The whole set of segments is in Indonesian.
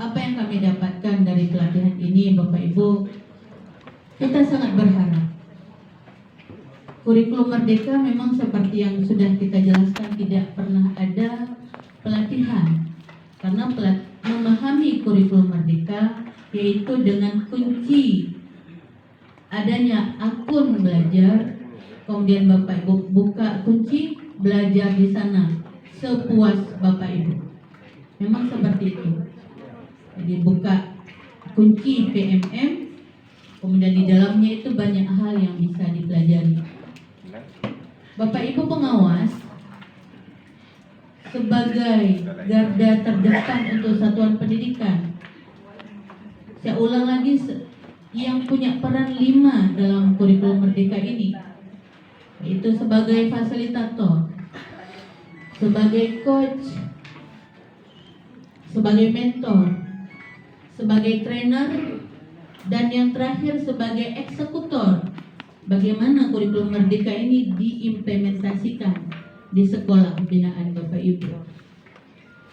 apa yang kami dapatkan dari pelatihan ini, Bapak Ibu, kita sangat berharap kurikulum Merdeka memang seperti yang sudah kita jelaskan, tidak pernah ada pelatihan. Karena memahami kurikulum Merdeka yaitu dengan kunci adanya akun belajar, kemudian Bapak Ibu buka kunci belajar di sana sepuas Bapak Ibu. Memang seperti itu. Jadi buka kunci PMM, kemudian di dalamnya itu banyak hal yang bisa dipelajari. Bapak Ibu pengawas sebagai garda terdepan untuk satuan pendidikan, saya ulang lagi, yang punya peran 5 dalam kurikulum Merdeka ini, yaitu sebagai fasilitator, sebagai coach, sebagai mentor, sebagai trainer, dan yang terakhir sebagai eksekutor. Bagaimana kurikulum Merdeka ini diimplementasikan di sekolah binaan Bapak Ibu.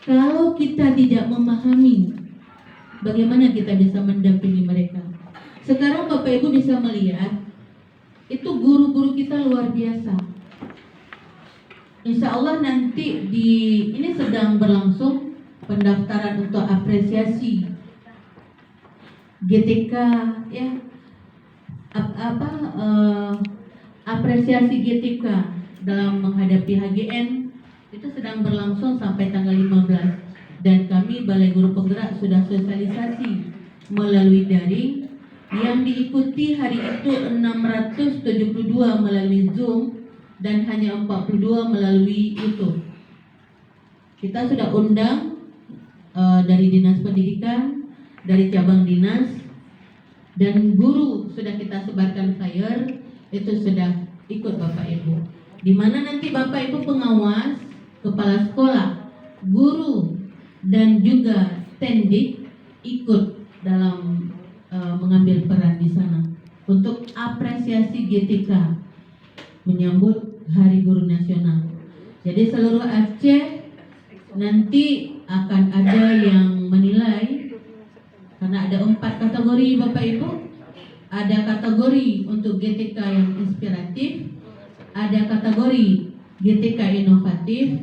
Kalau kita tidak memahami, bagaimana kita bisa mendampingi mereka? Sekarang Bapak Ibu bisa melihat, itu guru-guru kita luar biasa. Insya Allah nanti ini sedang berlangsung pendaftaran untuk apresiasi GTK, ya, apresiasi GTK dalam menghadapi HGN itu sedang berlangsung sampai tanggal 15, dan kami Balai Guru Penggerak sudah sosialisasi melalui daring, yang diikuti hari itu 672 melalui Zoom dan hanya 42 melalui YouTube. Kita sudah undang dari Dinas Pendidikan, dari cabang dinas, dan guru sudah kita sebarkan flyer, itu sudah ikut Bapak Ibu. Di mana nanti Bapak Ibu pengawas, kepala sekolah, guru, dan juga tendik ikut dalam mengambil peran di sana untuk apresiasi GTK menyambut Hari Guru Nasional. Jadi seluruh Aceh nanti akan ada yang menilai, karena ada 4 kategori Bapak Ibu. Ada kategori untuk GTK yang inspiratif, ada kategori GTK inovatif,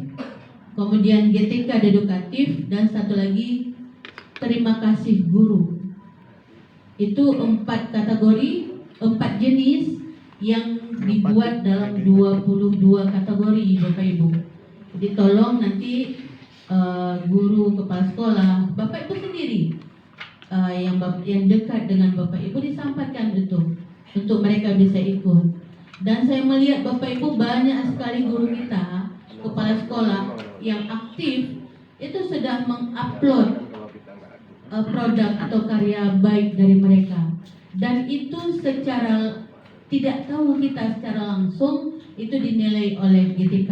kemudian GTK dedukatif, dan satu lagi terima kasih guru. Itu 4 kategori, 4 jenis yang dibuat dalam 22 kategori Bapak Ibu. Jadi tolong nanti guru, kepala sekolah, Bapak Ibu sendiri, yang dekat dengan Bapak Ibu disampaikan itu untuk mereka bisa ikut. Dan saya melihat Bapak Ibu banyak sekali guru kita, kepala sekolah yang aktif itu sudah mengupload produk atau karya baik dari mereka, dan itu secara tidak tahu kita secara langsung itu dinilai oleh GTK.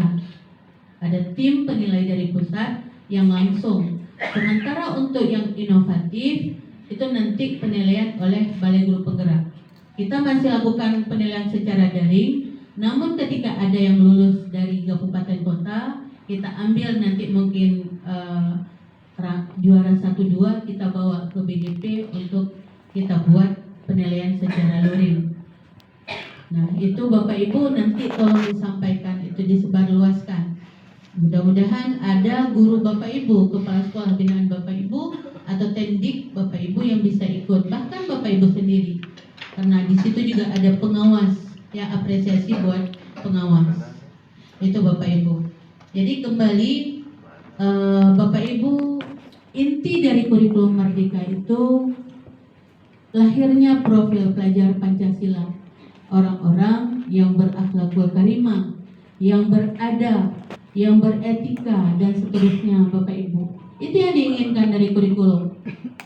Ada tim penilai dari pusat yang langsung. Sementara untuk yang inovatif itu nanti penilaian oleh Balai Guru Penggerak. Kita masih lakukan penilaian secara daring, namun ketika ada yang lulus dari kabupaten kota, kita ambil nanti mungkin juara 1-2 kita bawa ke BGP untuk kita buat penilaian secara luring. Nah, itu Bapak Ibu nanti tolong disampaikan, itu disebarluaskan. Mudah-mudahan ada guru Bapak Ibu, kepala sekolah binaan Bapak Ibu, atau tendik Bapak Ibu yang bisa ikut, bahkan Bapak Ibu sendiri, karena di situ juga ada pengawas, ya, apresiasi buat pengawas. Itu Bapak Ibu. Jadi kembali, Bapak Ibu, inti dari kurikulum Merdeka itu lahirnya profil pelajar Pancasila, orang-orang yang berakhlakul karimah, yang beradab, yang beretika, dan seterusnya Bapak Ibu. Itu yang diinginkan dari kurikulum.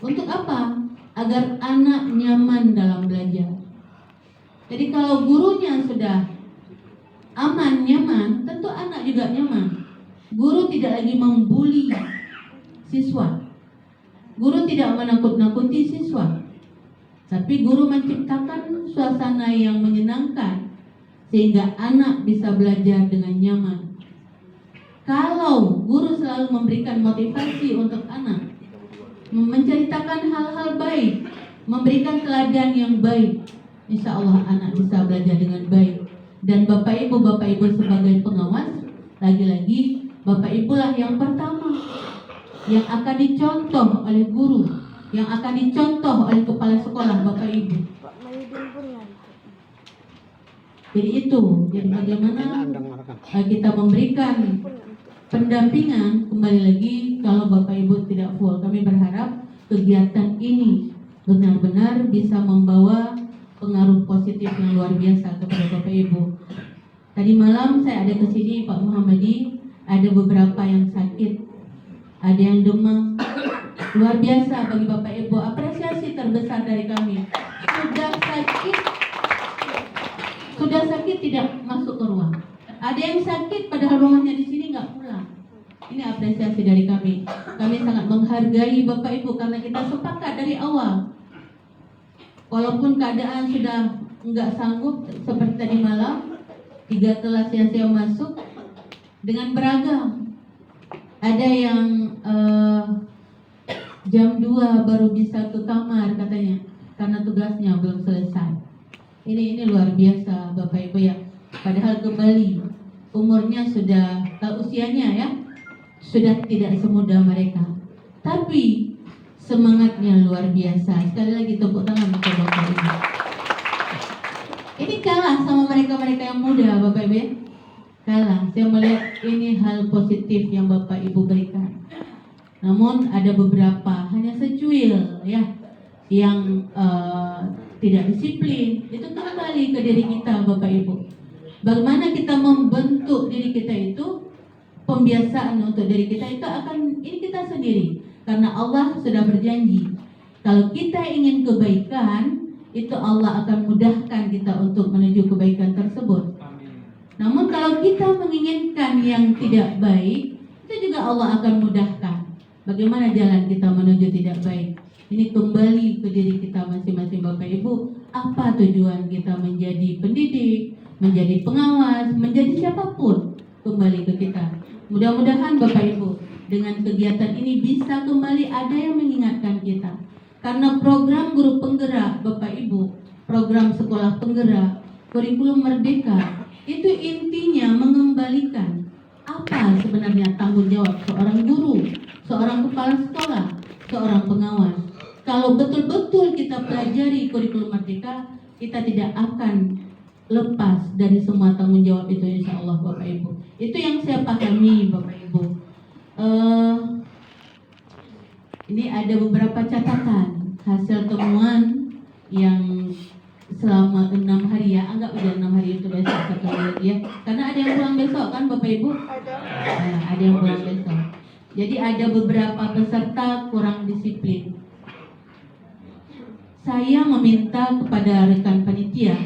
Untuk apa? Agar anak nyaman dalam belajar. Jadi kalau gurunya sudah aman, nyaman, tentu anak juga nyaman. Guru tidak lagi membuli siswa. Guru tidak menakut-nakuti siswa. Tapi guru menciptakan suasana yang menyenangkan sehingga anak bisa belajar dengan nyaman. Kalau guru selalu memberikan motivasi untuk anak, menceritakan hal-hal baik, memberikan teladan yang baik. Insya Allah anak bisa belajar dengan baik. Dan Bapak Ibu sebagai pengawas, lagi-lagi Bapak Ibu lah yang pertama yang akan dicontoh oleh guru, yang akan dicontoh oleh kepala sekolah Bapak Ibu. Jadi itu, jadi bagaimana kita memberikan pendampingan. Kembali lagi, kalau Bapak Ibu tidak full, kami berharap kegiatan ini benar-benar bisa membawa pengaruh positif yang luar biasa kepada Bapak Ibu. Tadi malam saya ada ke sini Pak Muhammadi, ada beberapa yang sakit, ada yang demam. Luar biasa bagi Bapak Ibu, apresiasi terbesar dari kami. Sudah sakit tidak masuk ke ruang. Ada yang sakit padahal rumahnya di sini nggak pulang. Ini apresiasi dari kami. Kami sangat menghargai Bapak Ibu karena kita sepakat dari awal. Walaupun keadaan sudah nggak sanggup seperti tadi malam, 3 kelas yang saya masuk dengan beragam. Ada yang jam 2 baru bisa ke kamar katanya karena tugasnya belum selesai. Ini luar biasa Bapak Ibu ya. Padahal kembali umurnya sudah, usianya ya, sudah tidak semudah mereka. Tapi semangatnya luar biasa. Sekali lagi tepuk tangan untuk Bapak Ibu. Ini kalah sama mereka-mereka yang muda Bapak Ibu ya. Kalah. Saya melihat ini hal positif yang Bapak Ibu berikan. Namun ada beberapa hanya secuil ya yang tidak disiplin. Itu kembali ke diri kita Bapak Ibu. Bagaimana kita membentuk diri kita itu, pembiasaan untuk diri kita itu akan ini kita sendiri. Karena Allah sudah berjanji, kalau kita ingin kebaikan, itu Allah akan mudahkan kita untuk menuju kebaikan tersebut. Namun kalau kita menginginkan yang tidak baik, itu juga Allah akan mudahkan. Bagaimana jalan kita menuju tidak baik? Ini kembali ke diri kita masing-masing Bapak Ibu. Apa tujuan kita menjadi pendidik, menjadi pengawas, menjadi siapapun? Kembali ke kita. Mudah-mudahan Bapak Ibu dengan kegiatan ini bisa kembali ada yang mengingatkan kita. Karena program guru penggerak Bapak Ibu, program sekolah penggerak, kurikulum merdeka, itu intinya mengembalikan apa sebenarnya tanggung jawab seorang guru, seorang kepala sekolah, seorang pengawas. Kalau betul-betul kita pelajari kurikulum merdeka, kita tidak akan lepas dari semua tanggung jawab itu insya Allah Bapak Ibu. Itu yang saya pahami Bapak Ibu. Ini ada beberapa catatan hasil temuan yang selama 6 hari ya, anggap udah 6 hari itu besok 1 hari ya. Karena ada yang pulang besok kan Bapak Ibu? Ada yang pulang besok. Jadi ada beberapa peserta kurang disiplin. Saya meminta kepada rekan panitia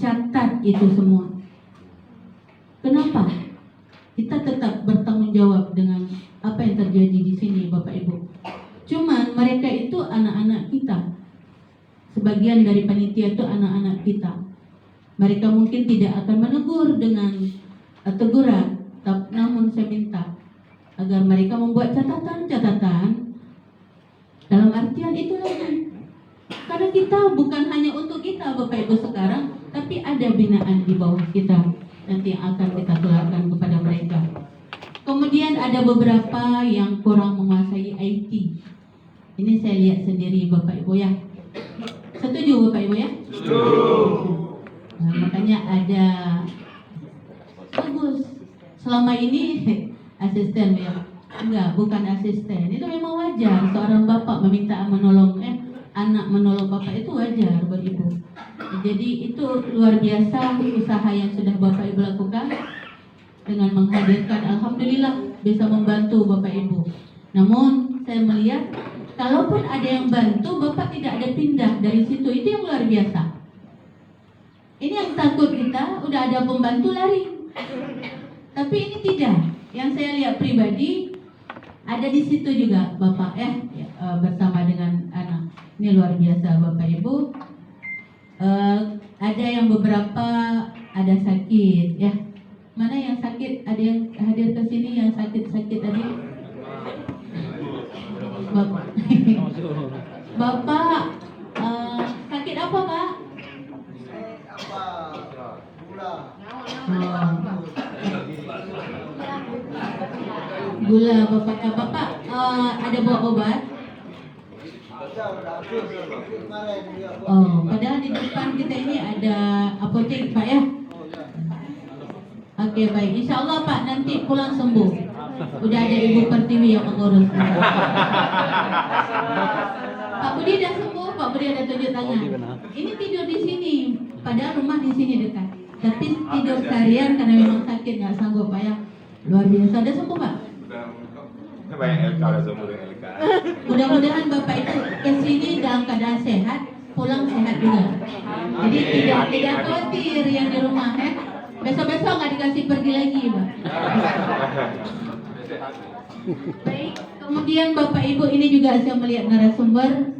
catat itu semua. Kenapa? Kita tetap bertanggung jawab dengan apa yang terjadi di sini Bapak Ibu. Cuman mereka itu anak-anak kita. Sebagian dari panitia itu anak-anak kita. Mereka mungkin tidak akan menegur dengan teguran, namun saya minta agar mereka membuat catatan-catatan dalam artian itu lagi. Karena kita bukan hanya untuk kita Bapak Ibu sekarang, tapi ada binaan di bawah kita nanti yang akan kita tularkan kepada mereka. Kemudian ada beberapa yang kurang menguasai IT. Ini saya lihat sendiri Bapak Ibu ya. Setuju Bapak Ibu ya? Setuju. Nah, makanya ada bagus. Selama ini asisten ya. Enggak, bukan asisten. Itu memang wajar seorang bapak meminta menolong anak menolong bapak, itu wajar buat ibu. Jadi itu luar biasa usaha yang sudah Bapak Ibu lakukan dengan menghadirkan, alhamdulillah bisa membantu Bapak Ibu. Namun saya melihat kalaupun ada yang bantu, Bapak tidak ada pindah dari situ, itu yang luar biasa. Ini yang takut kita, udah ada pembantu lari. Tapi ini tidak. Yang saya lihat pribadi ada di situ juga Bapak bersama dengan anak. Ini luar biasa Bapak Ibu. Ada yang beberapa ada sakit ya. Mana yang sakit? Ada yang hadir ke sini yang sakit-sakit tadi? Bapak. Bapak sakit apa, Pak? Gula Bapak. Bapak ada bawa obat? Oh, padahal di depan kita ini ada apotek, Pak ya? Oke, baik. Insya Allah Pak nanti pulang sembuh. Udah ada Ibu Pertiwi yang mengurus. Pak Budi dah sembuh, Pak Budi ada tunjuk tangan. Ini tidur di sini, padahal rumah di sini dekat. Tapi tidur seharian karena memang sakit nggak sanggup, Pak ya. Luar biasa. Udah sembuh, Pak? Banyak LK udah sembuh dengan LK. Mudah-mudahan Bapak itu ke sini dalam keadaan sehat, pulang sehat juga. Jadi tidak khawatir yang di rumah ya. Besok-besok nggak dikasih pergi lagi, Pak. Baik, kemudian Bapak Ibu ini juga saya melihat narasumber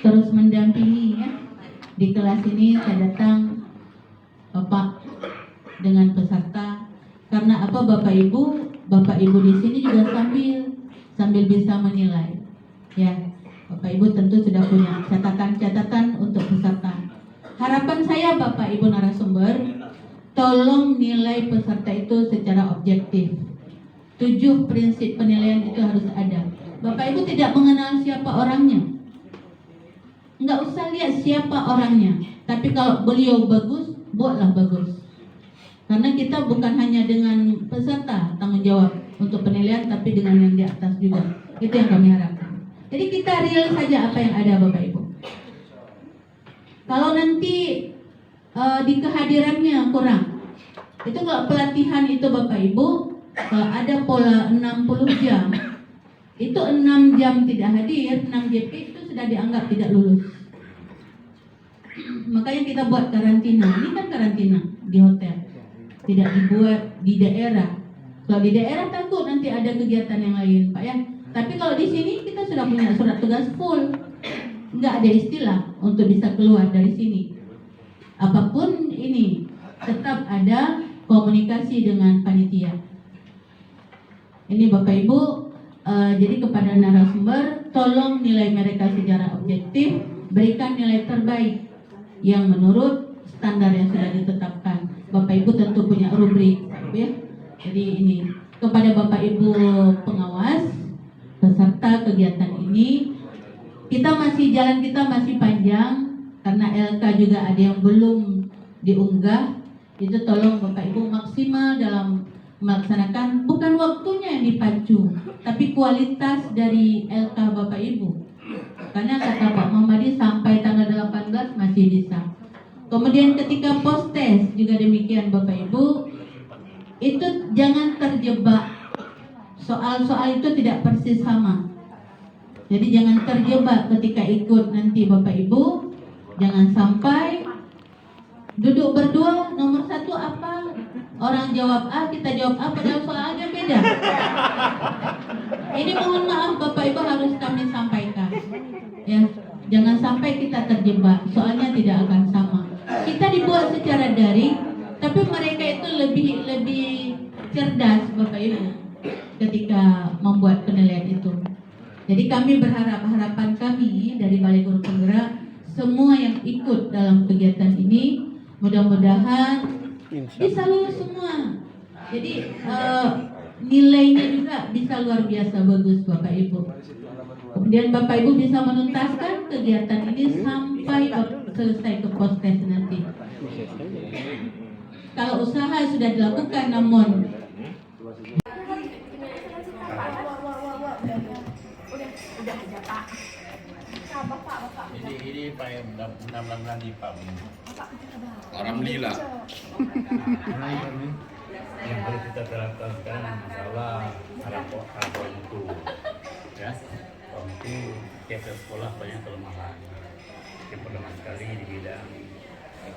terus mendampingi ya. Di kelas ini saya datang Bapak dengan peserta karena apa Bapak Ibu di sini juga sambil bisa menilai. Ya, Bapak Ibu tentu sudah punya catatan-catatan untuk peserta. Harapan saya Bapak Ibu narasumber, tolong nilai peserta itu secara objektif. 7 prinsip penilaian itu harus ada. Bapak Ibu tidak mengenal siapa orangnya, nggak usah lihat siapa orangnya. Tapi kalau beliau bagus, buatlah bagus. Karena kita bukan hanya dengan peserta tanggung jawab untuk penilaian, tapi dengan yang di atas juga. Itu yang kami harapkan. Jadi kita real saja apa yang ada Bapak Ibu. Kalau nanti di kehadirannya kurang, itu kalau pelatihan itu Bapak Ibu, kalau ada pola 60 jam, itu 6 jam tidak hadir, 6 JP itu sudah dianggap tidak lulus. Makanya kita buat karantina. Ini kan karantina di hotel, tidak dibuat di daerah. Kalau di daerah takut nanti ada kegiatan yang lain, Pak ya. Tapi kalau di sini kita sudah punya surat tugas full, nggak ada istilah untuk bisa keluar dari sini. Apapun ini tetap ada komunikasi dengan panitia. Ini Bapak Ibu, jadi kepada narasumber, tolong nilai mereka secara objektif, berikan nilai terbaik yang menurut standar yang sudah ditetapkan. Bapak Ibu tentu punya rubrik, ya. Jadi ini kepada Bapak Ibu pengawas peserta kegiatan ini, jalan kita masih panjang karena LK juga ada yang belum diunggah. Itu tolong Bapak Ibu maksimal dalam melaksanakan, bukan waktunya yang dipacu, tapi kualitas dari LK Bapak Ibu. Karena kata Pak Muhammadi sampai tanggal 18 masih bisa. Kemudian ketika post test juga demikian Bapak Ibu, itu jangan terjebak. Soal-soal itu tidak persis sama. Jadi jangan terjebak ketika ikut nanti Bapak Ibu. Jangan sampai duduk berdua, nomor 1 apa? Orang jawab A, kita jawab A, padahal soalnya beda. Ini mohon maaf Bapak Ibu harus kami sampaikan. Ya, jangan sampai kita terjebak, soalnya tidak akan sama. Kita dibuat secara daring, tapi mereka itu lebih cerdas Bapak Ibu ketika membuat penilaian itu. Jadi kami harapan kami dari Balai Guru Penggerak, semua yang ikut dalam kegiatan ini mudah-mudahan bisa lulus semua. Jadi nilainya juga bisa luar biasa bagus Bapak Ibu. Kemudian Bapak Ibu bisa menuntaskan kegiatan ini sampai selesai ke post test nanti. Kalau usaha sudah dilakukan namun ini Pak yang benar-benar di Pak. Alhamdulillah. Yang perlu kita terapkan sekarang masalah rapor itu, ya. Untuk tiap sekolah banyak kelemahan. Yang pertama sekali di bidang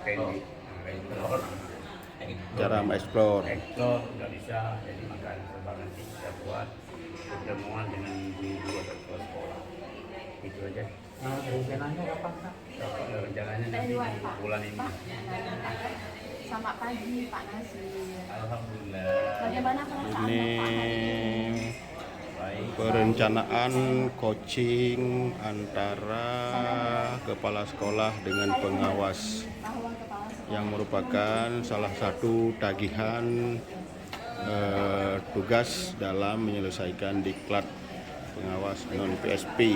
teknik, Cara mengeksplor. Ekspor nggak bisa, jadi maka sebab nanti kita buat pertemuan dengan guru atau kepala sekolah. Itu aja. Rencananya kapan Kak? Rencananya nanti bulan ini. Selamat pagi Pak Nasir. Alhamdulillah. Bagaimana perasaan Ini Bapak hari ini? perencanaan coaching antara kepala sekolah dengan pengawas yang merupakan salah satu tagihan tugas dalam menyelesaikan diklat pengawas non PSP.